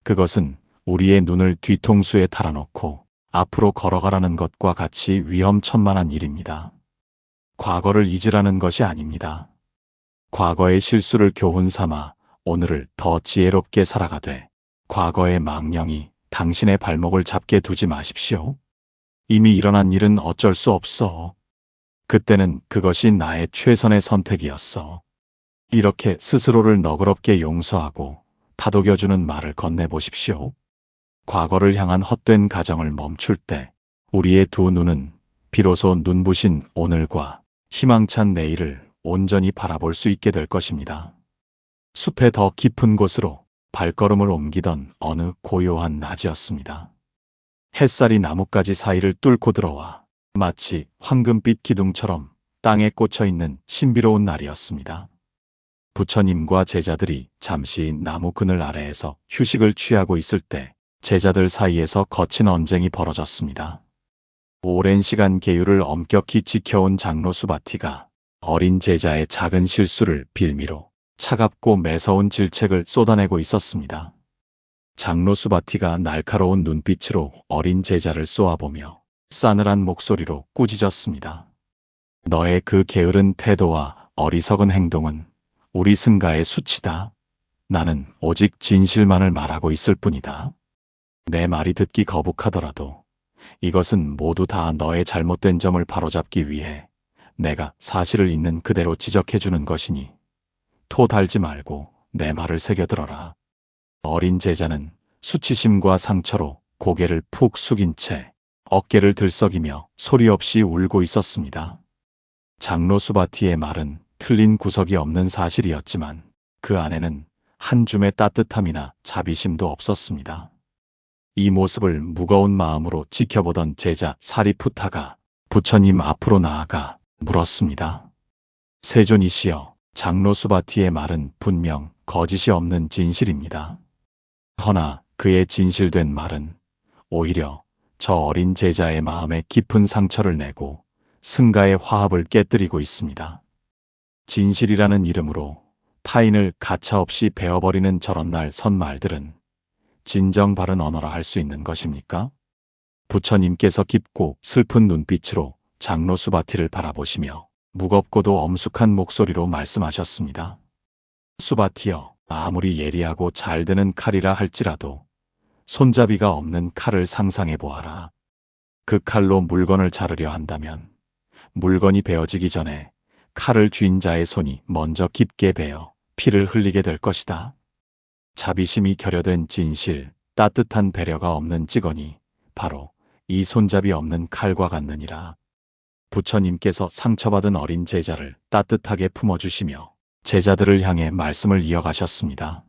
그것은 우리의 눈을 뒤통수에 달아놓고 앞으로 걸어가라는 것과 같이 위험천만한 일입니다. 과거를 잊으라는 것이 아닙니다. 과거의 실수를 교훈 삼아 오늘을 더 지혜롭게 살아가되 과거의 망령이 당신의 발목을 잡게 두지 마십시오. 이미 일어난 일은 어쩔 수 없어. 그때는 그것이 나의 최선의 선택이었어. 이렇게 스스로를 너그럽게 용서하고 다독여주는 말을 건네보십시오. 과거를 향한 헛된 가정을 멈출 때 우리의 두 눈은 비로소 눈부신 오늘과 희망찬 내일을 온전히 바라볼 수 있게 될 것입니다. 숲의 더 깊은 곳으로 발걸음을 옮기던 어느 고요한 낮이었습니다. 햇살이 나뭇가지 사이를 뚫고 들어와 마치 황금빛 기둥처럼 땅에 꽂혀있는 신비로운 날이었습니다. 부처님과 제자들이 잠시 나무 그늘 아래에서 휴식을 취하고 있을 때 제자들 사이에서 거친 언쟁이 벌어졌습니다. 오랜 시간 계율을 엄격히 지켜온 장로 수바티가 어린 제자의 작은 실수를 빌미로 차갑고 매서운 질책을 쏟아내고 있었습니다. 장로 수바티가 날카로운 눈빛으로 어린 제자를 쏘아보며 싸늘한 목소리로 꾸짖었습니다. 너의 그 게으른 태도와 어리석은 행동은 우리 승가의 수치다. 나는 오직 진실만을 말하고 있을 뿐이다. 내 말이 듣기 거북하더라도 이것은 모두 다 너의 잘못된 점을 바로잡기 위해 내가 사실을 있는 그대로 지적해주는 것이니 토 달지 말고 내 말을 새겨들어라. 어린 제자는 수치심과 상처로 고개를 푹 숙인 채 어깨를 들썩이며 소리 없이 울고 있었습니다. 장로 수바티의 말은 틀린 구석이 없는 사실이었지만 그 안에는 한 줌의 따뜻함이나 자비심도 없었습니다. 이 모습을 무거운 마음으로 지켜보던 제자 사리푸타가 부처님 앞으로 나아가 물었습니다. 세존이시여, 장로 수바티의 말은 분명 거짓이 없는 진실입니다. 허나 그의 진실된 말은 오히려 저 어린 제자의 마음에 깊은 상처를 내고 승가의 화합을 깨뜨리고 있습니다. 진실이라는 이름으로 타인을 가차없이 베어버리는 저런 날 선 말들은 진정 바른 언어라 할 수 있는 것입니까? 부처님께서 깊고 슬픈 눈빛으로 장로 수바티를 바라보시며 무겁고도 엄숙한 목소리로 말씀하셨습니다. 수바티여, 아무리 예리하고 잘 드는 칼이라 할지라도 손잡이가 없는 칼을 상상해 보아라. 그 칼로 물건을 자르려 한다면 물건이 베어지기 전에 칼을 쥔 자의 손이 먼저 깊게 베어 피를 흘리게 될 것이다. 자비심이 결여된 진실, 따뜻한 배려가 없는 직언이 바로 이 손잡이 없는 칼과 같느니라. 부처님께서 상처받은 어린 제자를 따뜻하게 품어주시며 제자들을 향해 말씀을 이어가셨습니다.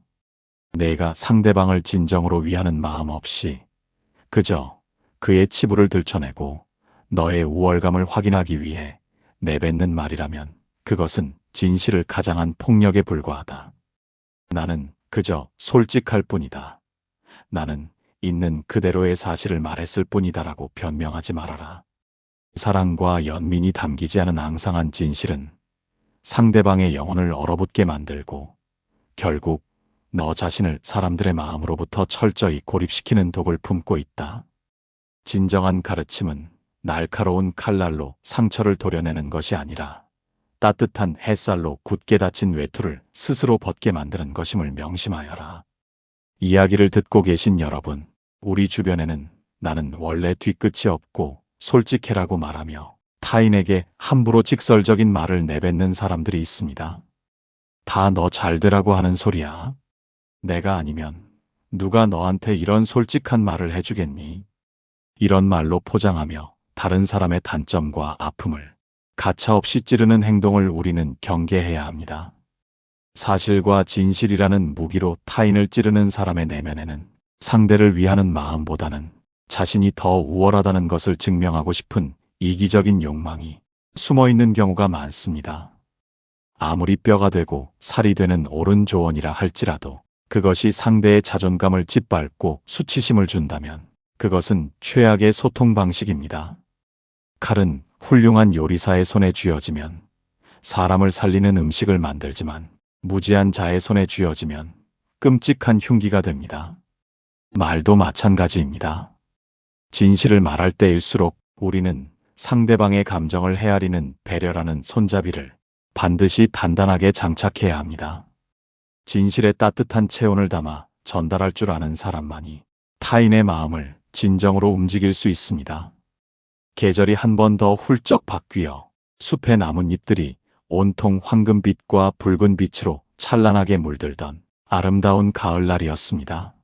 내가 상대방을 진정으로 위하는 마음 없이 그저 그의 치부를 들춰내고 너의 우월감을 확인하기 위해 내뱉는 말이라면 그것은 진실을 가장한 폭력에 불과하다. 나는 그저 솔직할 뿐이다. 나는 있는 그대로의 사실을 말했을 뿐이다라고 변명하지 말아라. 사랑과 연민이 담기지 않은 앙상한 진실은 상대방의 영혼을 얼어붙게 만들고 결국 너 자신을 사람들의 마음으로부터 철저히 고립시키는 독을 품고 있다. 진정한 가르침은 날카로운 칼날로 상처를 도려내는 것이 아니라 따뜻한 햇살로 굳게 닫힌 외투를 스스로 벗게 만드는 것임을 명심하여라. 이야기를 듣고 계신 여러분, 우리 주변에는 나는 원래 뒤끝이 없고 솔직해라고 말하며 타인에게 함부로 직설적인 말을 내뱉는 사람들이 있습니다. 다 너 잘되라고 하는 소리야. 내가 아니면 누가 너한테 이런 솔직한 말을 해주겠니? 이런 말로 포장하며 다른 사람의 단점과 아픔을 가차없이 찌르는 행동을 우리는 경계해야 합니다. 사실과 진실이라는 무기로 타인을 찌르는 사람의 내면에는 상대를 위하는 마음보다는 자신이 더 우월하다는 것을 증명하고 싶은 이기적인 욕망이 숨어있는 경우가 많습니다. 아무리 뼈가 되고 살이 되는 옳은 조언이라 할지라도 그것이 상대의 자존감을 짓밟고 수치심을 준다면 그것은 최악의 소통 방식입니다. 칼은 훌륭한 요리사의 손에 쥐어지면 사람을 살리는 음식을 만들지만 무지한 자의 손에 쥐어지면 끔찍한 흉기가 됩니다. 말도 마찬가지입니다. 진실을 말할 때일수록 우리는 상대방의 감정을 헤아리는 배려라는 손잡이를 반드시 단단하게 장착해야 합니다. 진실의 따뜻한 체온을 담아 전달할 줄 아는 사람만이 타인의 마음을 진정으로 움직일 수 있습니다. 계절이 한 번 더 훌쩍 바뀌어 숲의 나뭇잎들이 온통 황금빛과 붉은 빛으로 찬란하게 물들던 아름다운 가을날이었습니다.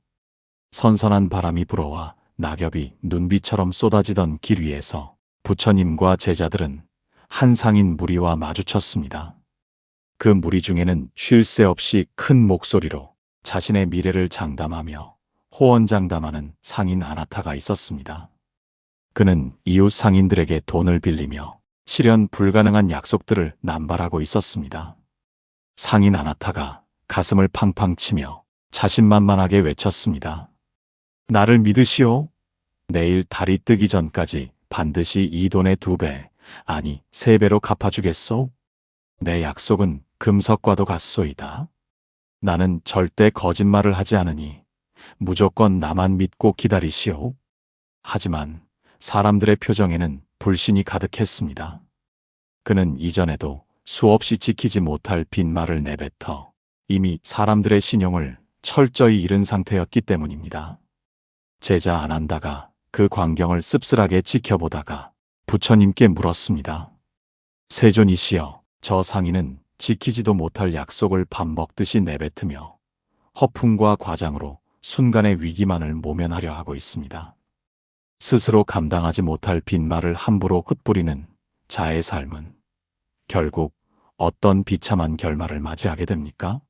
선선한 바람이 불어와 낙엽이 눈비처럼 쏟아지던 길 위에서 부처님과 제자들은 한 상인 무리와 마주쳤습니다. 그 무리 중에는 쉴 새 없이 큰 목소리로 자신의 미래를 장담하며 호언장담하는 상인 아나타가 있었습니다. 그는 이웃 상인들에게 돈을 빌리며 실현 불가능한 약속들을 남발하고 있었습니다. 상인 아나타가 가슴을 팡팡 치며 자신만만하게 외쳤습니다. 나를 믿으시오. 내일 달이 뜨기 전까지 반드시 이 돈의 2배, 아니 3배로 갚아주겠소. 내 약속은 금석과도 같소이다. 나는 절대 거짓말을 하지 않으니 무조건 나만 믿고 기다리시오. 하지만 사람들의 표정에는 불신이 가득했습니다. 그는 이전에도 수없이 지키지 못할 빈말을 내뱉어 이미 사람들의 신용을 철저히 잃은 상태였기 때문입니다. 제자 아난다가 그 광경을 씁쓸하게 지켜보다가 부처님께 물었습니다. 세존이시여, 저 상인은 지키지도 못할 약속을 밥 먹듯이 내뱉으며 허풍과 과장으로 순간의 위기만을 모면하려 하고 있습니다. 스스로 감당하지 못할 빈말을 함부로 흩뿌리는 자의 삶은 결국 어떤 비참한 결말을 맞이하게 됩니까?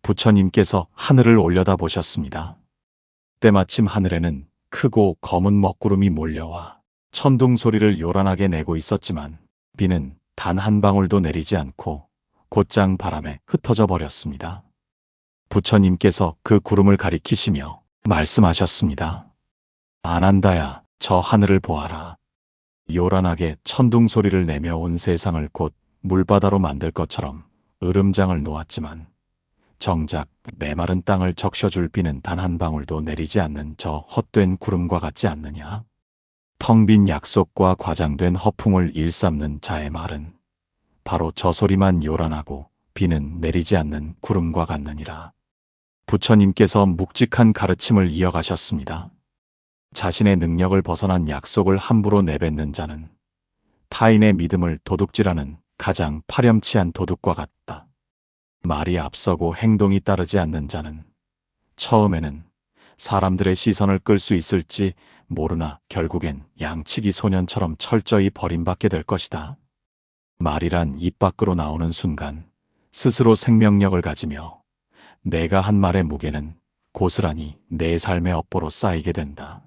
부처님께서 하늘을 올려다 보셨습니다. 때마침 하늘에는 크고 검은 먹구름이 몰려와 천둥 소리를 요란하게 내고 있었지만 비는 단 한 방울도 내리지 않고 곧장 바람에 흩어져 버렸습니다. 부처님께서 그 구름을 가리키시며 말씀하셨습니다. 아난다야, 저 하늘을 보아라. 요란하게 천둥 소리를 내며 온 세상을 곧 물바다로 만들 것처럼 으름장을 놓았지만 정작 메마른 땅을 적셔줄 비는 단 한 방울도 내리지 않는 저 헛된 구름과 같지 않느냐? 텅 빈 약속과 과장된 허풍을 일삼는 자의 말은 바로 저 소리만 요란하고 비는 내리지 않는 구름과 같느니라. 부처님께서 묵직한 가르침을 이어가셨습니다. 자신의 능력을 벗어난 약속을 함부로 내뱉는 자는 타인의 믿음을 도둑질하는 가장 파렴치한 도둑과 같다. 말이 앞서고 행동이 따르지 않는 자는 처음에는 사람들의 시선을 끌 수 있을지 모르나 결국엔 양치기 소년처럼 철저히 버림받게 될 것이다. 말이란 입 밖으로 나오는 순간 스스로 생명력을 가지며 내가 한 말의 무게는 고스란히 내 삶의 업보로 쌓이게 된다.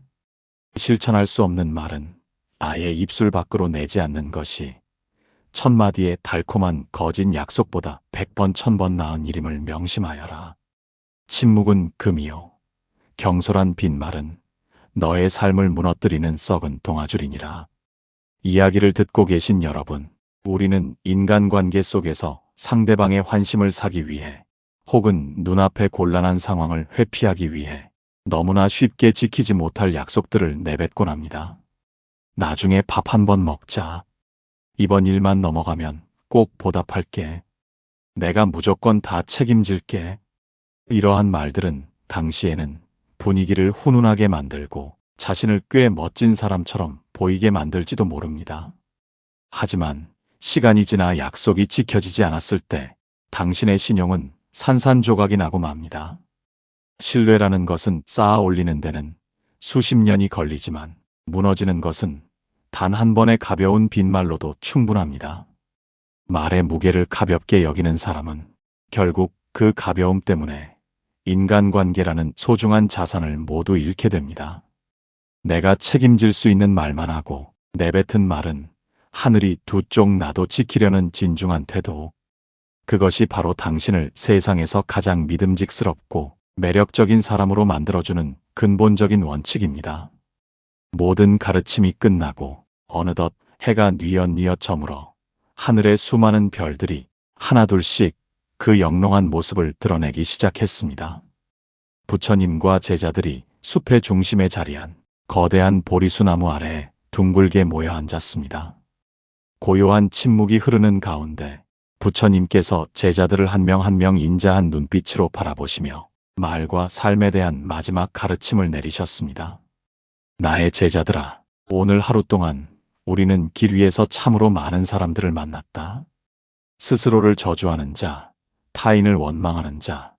실천할 수 없는 말은 아예 입술 밖으로 내지 않는 것이 천마디의 달콤한 거짓 약속보다 100번 1000번 나은 일임을 명심하여라. 침묵은 금이요, 경솔한 빈말은 너의 삶을 무너뜨리는 썩은 동아줄이니라. 이야기를 듣고 계신 여러분, 우리는 인간관계 속에서 상대방의 환심을 사기 위해 혹은 눈앞의 곤란한 상황을 회피하기 위해 너무나 쉽게 지키지 못할 약속들을 내뱉곤 합니다. 나중에 밥 한 번 먹자. 이번 일만 넘어가면 꼭 보답할게. 내가 무조건 다 책임질게. 이러한 말들은 당시에는 분위기를 훈훈하게 만들고 자신을 꽤 멋진 사람처럼 보이게 만들지도 모릅니다. 하지만 시간이 지나 약속이 지켜지지 않았을 때 당신의 신용은 산산조각이 나고 맙니다. 신뢰라는 것은 쌓아 올리는 데는 수십 년이 걸리지만 무너지는 것은 단 한 번의 가벼운 빈말로도 충분합니다. 말의 무게를 가볍게 여기는 사람은 결국 그 가벼움 때문에 인간관계라는 소중한 자산을 모두 잃게 됩니다. 내가 책임질 수 있는 말만 하고 내뱉은 말은 하늘이 두 쪽 나도 지키려는 진중한 태도. 그것이 바로 당신을 세상에서 가장 믿음직스럽고 매력적인 사람으로 만들어주는 근본적인 원칙입니다. 모든 가르침이 끝나고 어느덧 해가 뉘엿뉘엿 저물어 하늘의 수많은 별들이 하나둘씩 그 영롱한 모습을 드러내기 시작했습니다. 부처님과 제자들이 숲의 중심에 자리한 거대한 보리수나무 아래에 둥글게 모여 앉았습니다. 고요한 침묵이 흐르는 가운데 부처님께서 제자들을 한 명 한 명 인자한 눈빛으로 바라보시며 말과 삶에 대한 마지막 가르침을 내리셨습니다. 나의 제자들아, 오늘 하루 동안 우리는 길 위에서 참으로 많은 사람들을 만났다. 스스로를 저주하는 자, 타인을 원망하는 자,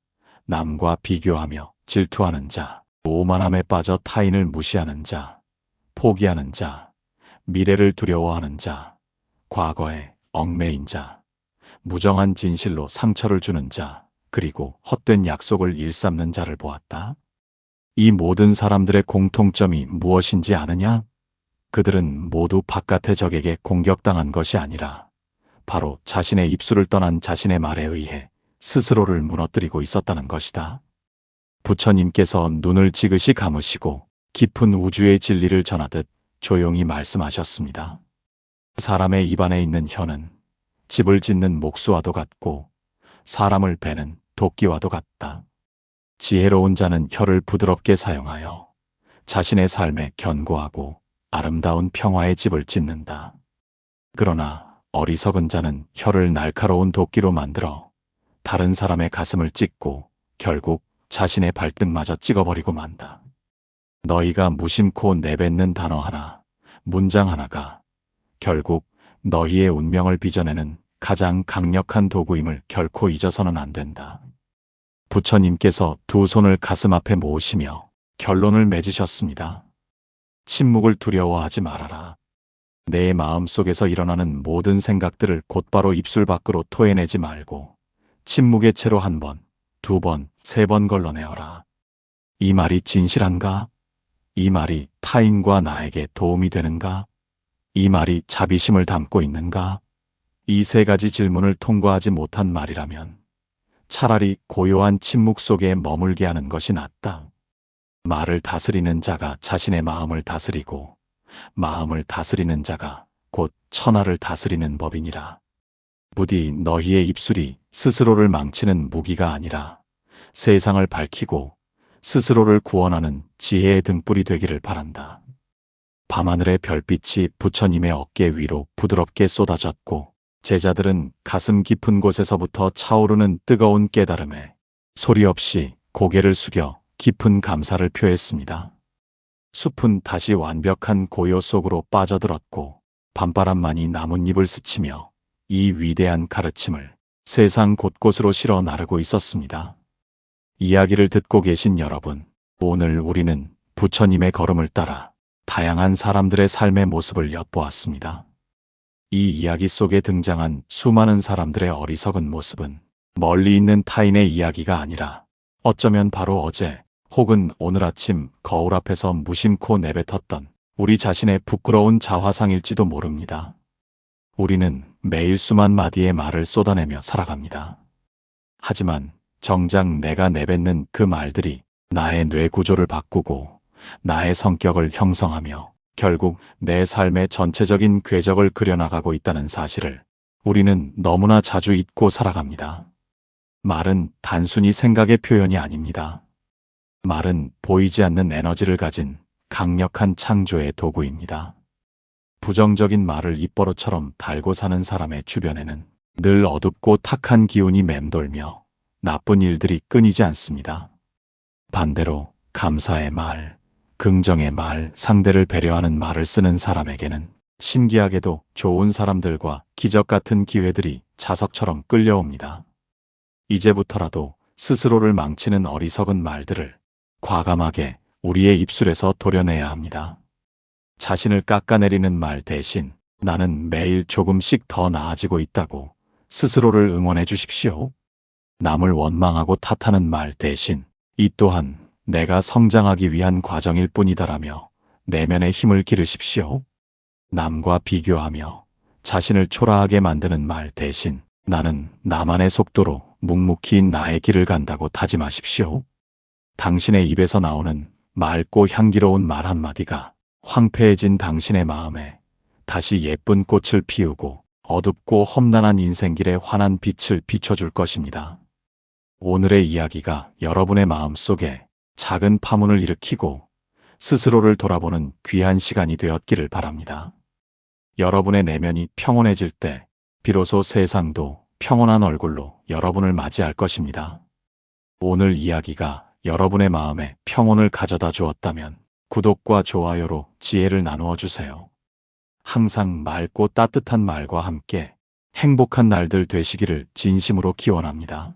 남과 비교하며 질투하는 자, 오만함에 빠져 타인을 무시하는 자, 포기하는 자, 미래를 두려워하는 자, 과거에 얽매인 자, 무정한 진실로 상처를 주는 자, 그리고 헛된 약속을 일삼는 자를 보았다. 이 모든 사람들의 공통점이 무엇인지 아느냐? 그들은 모두 바깥의 적에게 공격당한 것이 아니라 바로 자신의 입술을 떠난 자신의 말에 의해 스스로를 무너뜨리고 있었다는 것이다. 부처님께서 눈을 지그시 감으시고 깊은 우주의 진리를 전하듯 조용히 말씀하셨습니다. 사람의 입안에 있는 혀는 집을 짓는 목수와도 같고 사람을 베는 도끼와도 같다. 지혜로운 자는 혀를 부드럽게 사용하여 자신의 삶에 견고하고 아름다운 평화의 집을 짓는다. 그러나 어리석은 자는 혀를 날카로운 도끼로 만들어 다른 사람의 가슴을 찢고 결국 자신의 발등마저 찍어버리고 만다. 너희가 무심코 내뱉는 단어 하나, 문장 하나가 결국 너희의 운명을 빚어내는 가장 강력한 도구임을 결코 잊어서는 안 된다. 부처님께서 두 손을 가슴 앞에 모으시며 결론을 맺으셨습니다. 침묵을 두려워하지 말아라. 내 마음 속에서 일어나는 모든 생각들을 곧바로 입술 밖으로 토해내지 말고 침묵의 채로 한 번, 두 번, 세 번 걸러내어라. 이 말이 진실한가? 이 말이 타인과 나에게 도움이 되는가? 이 말이 자비심을 담고 있는가? 이 세 가지 질문을 통과하지 못한 말이라면 차라리 고요한 침묵 속에 머물게 하는 것이 낫다. 말을 다스리는 자가 자신의 마음을 다스리고 마음을 다스리는 자가 곧 천하를 다스리는 법이니라. 부디 너희의 입술이 스스로를 망치는 무기가 아니라 세상을 밝히고 스스로를 구원하는 지혜의 등불이 되기를 바란다. 밤하늘의 별빛이 부처님의 어깨 위로 부드럽게 쏟아졌고 제자들은 가슴 깊은 곳에서부터 차오르는 뜨거운 깨달음에 소리 없이 고개를 숙여 깊은 감사를 표했습니다. 숲은 다시 완벽한 고요 속으로 빠져들었고 밤바람만이 나뭇잎을 스치며 이 위대한 가르침을 세상 곳곳으로 실어 나르고 있었습니다. 이야기를 듣고 계신 여러분, 오늘 우리는 부처님의 걸음을 따라 다양한 사람들의 삶의 모습을 엿보았습니다. 이 이야기 속에 등장한 수많은 사람들의 어리석은 모습은 멀리 있는 타인의 이야기가 아니라 어쩌면 바로 어제 혹은 오늘 아침 거울 앞에서 무심코 내뱉었던 우리 자신의 부끄러운 자화상일지도 모릅니다. 우리는 매일 수만 마디의 말을 쏟아내며 살아갑니다. 하지만 정작 내가 내뱉는 그 말들이 나의 뇌 구조를 바꾸고 나의 성격을 형성하며 결국 내 삶의 전체적인 궤적을 그려나가고 있다는 사실을 우리는 너무나 자주 잊고 살아갑니다. 말은 단순히 생각의 표현이 아닙니다. 말은 보이지 않는 에너지를 가진 강력한 창조의 도구입니다. 부정적인 말을 입버릇처럼 달고 사는 사람의 주변에는 늘 어둡고 탁한 기운이 맴돌며 나쁜 일들이 끊이지 않습니다. 반대로 감사의 말, 긍정의 말, 상대를 배려하는 말을 쓰는 사람에게는 신기하게도 좋은 사람들과 기적 같은 기회들이 자석처럼 끌려옵니다. 이제부터라도 스스로를 망치는 어리석은 말들을 과감하게 우리의 입술에서 도려내야 합니다. 자신을 깎아내리는 말 대신 나는 매일 조금씩 더 나아지고 있다고 스스로를 응원해 주십시오. 남을 원망하고 탓하는 말 대신 이 또한 내가 성장하기 위한 과정일 뿐이다라며 내면의 힘을 기르십시오. 남과 비교하며 자신을 초라하게 만드는 말 대신 나는 나만의 속도로 묵묵히 나의 길을 간다고 다짐하십시오. 당신의 입에서 나오는 맑고 향기로운 말 한마디가 황폐해진 당신의 마음에 다시 예쁜 꽃을 피우고 어둡고 험난한 인생길에 환한 빛을 비춰줄 것입니다. 오늘의 이야기가 여러분의 마음속에 작은 파문을 일으키고 스스로를 돌아보는 귀한 시간이 되었기를 바랍니다. 여러분의 내면이 평온해질 때 비로소 세상도 평온한 얼굴로 여러분을 맞이할 것입니다. 오늘 이야기가 여러분의 마음에 평온을 가져다 주었다면 구독과 좋아요로 지혜를 나누어 주세요. 항상 맑고 따뜻한 말과 함께 행복한 날들 되시기를 진심으로 기원합니다.